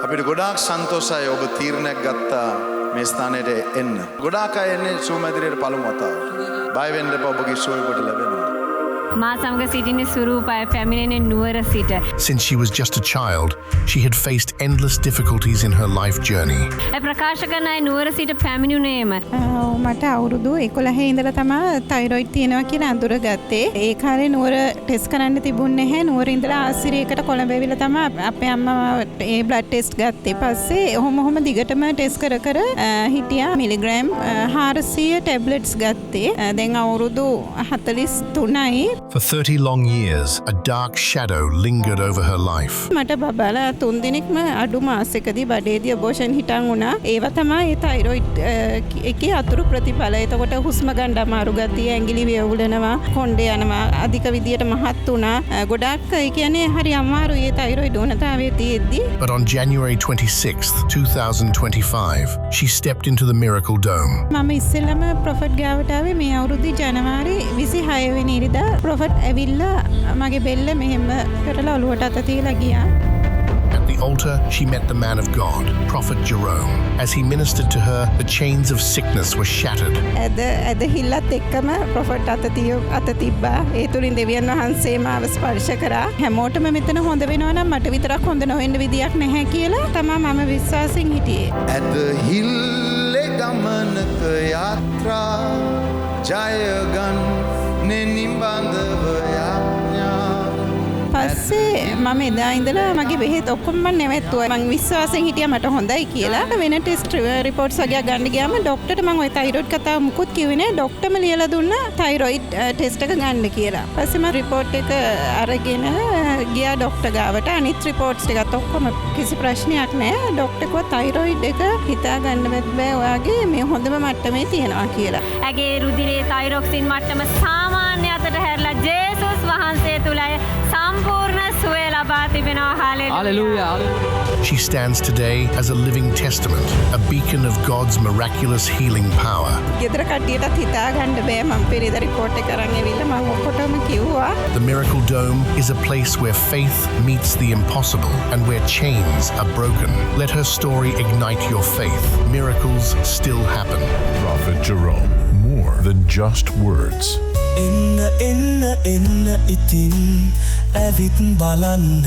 අපිට ගොඩාක් සන්තෝෂයි ඔබ තීරණයක් ගත්තා මේ ස්ථානයට එන්න. ගොඩාක් අය එන්නේ සූම් ඇදිරියට පළමු වතාවට. බය වෙන්න එපා ඔබගේ ෂෝ එකට ලැබෙනවා. මා සමග සිටින ස්වරූපය පැමිණෙන නුවර සිට. Since she was just a child, she had faced endless difficulties in her life journey. ප්‍රකාශ කරන අය නුවර සිට පැමිණුණේම. මට අවුරුදු 11 ඉඳලා තමයි තයිරොයිඩ් තියෙනවා කියලා අඳුරගත්තේ. ඒ කාලේ නුවර ටෙස්ට් කරන්න තිබුණේ නැහැ. නුවර ඉඳලා ආසිරියකට කොළඹ ඇවිල්ලා තමයි අපේ අම්මා ඒ බ්ලඩ් ටෙස්ට් ගත්තේ. පස්සේ ඔහොම දිගටම ටෙස්ට් කර හිටියා. මිලිග්‍රෑම් 400 ටැබ්ලට්ස් ගත්තේ. දැන් අවුරුදු 43යි. For 30 long years, a dark shadow lingered over her life. මට බබලා 3 දිනක්ම අඩු මාසෙකදී බඩේදී අබෝෂන් හිටන් වුණා. ඒවා තමයි ඒ තයිරොයිඩ් එකේ අතුරු ප්‍රතිඵල. එතකොට හුස්ම ගන්න අමාරු ගතිය, ඇඟිලි වේවුලනවා, කොණ්ඩේ යනවා, අධික විදියට මහත් වුණා. ගොඩාක් ඒ කියන්නේ හරි අමාරුයි ඒ තයිරොයිඩ් ඕනතාවයේ තියෙද්දි. But on January 26th, 2025, she stepped into the Miracle Dome. මම ඉස්සෙල්ලාම ප්‍රොෆට් ගාවට ආවේ මේ අවුරුදු ජනවාරි 26 වෙනි ඉරිදා. ප්‍රොෆට් ඇවිල්ලා මගේ බෙල්ල මෙහෙම කරලා ඔලුවට අත තියලා ගියා. At the altar, she met the man of God, Prophet Jerome. As he ministered to her, the chains of sickness were shattered. ඇද හිල්ලත් එක්කම ප්‍රොෆට් අත තිබ්බා. ඒ තුලින් දෙවියන් වහන්සේ මාව ස්පර්ශ කරා. හැමෝටම මෙතන හොඳ වෙනවා නම් මට විතරක් හොඳ නොවෙන්න විදියක් නැහැ කියලා තමයි මම විශ්වාසයෙන් හිටියේ. ඇද හිල්ලේ ගමනක යාත්‍රා ජයගන් නිබඳව යාඥා. පස්සේ මම එදා ඉඳලා මගේ බෙහෙත් ඔක්කොම මම නැවැත්තුවා. මම විශ්වාසයෙන් හිටියා මට හොඳයි කියලා. වෙන ටෙස්ට් රිපෝට්ස් වගේ ගන්න ගියාම ડોක්ටර්ට මම ওই තයිරොයිඩ් කතාව මුකුත් කිව්වේ නෑ. ડોක්ටර්ම ලියලා දුන්නා තයිරොයිඩ් ටෙස්ට් එක ගන්න කියලා. පස්සේ මම රිපෝට් එක අරගෙන ගියා ડોක්ටර් ගාවට. අනිත් රිපෝට්ස් ටිකත් ඔක්කොම කිසි ප්‍රශ්නයක් නෑ. ડોක්ටර් කිව්වා තයිරොයිඩ් එක හිතා ගන්නවත් බෑ ඔයාගේ මේ හොඳම මට්ටමේ තියෙනවා කියලා. ඇගේ රුධිරයේ තයිරොක්සින් මට්ටම සාමාන්‍ය අතට හැරලා ජේසුස් වහන්සේ තුලයි සම්පූර්ණ සුවය ලබා තිබෙනවා. Hallelujah. She stands today as a living testament, a beacon of God's miraculous healing power. ගෙදර කට්ටියටත් හිතා ගන්න බෑ මම පෙරේද රිපෝට් එක අරන් ඇවිල්ලා මම ඔක්කොටම කිව්වා. The Miracle Dome is a place where faith meets the impossible and where chains are broken. Let her story ignite your faith. Miracles still happen. Prophet Jerome, more than just words. එන්න ඉතින් ඇවිත් බලන්න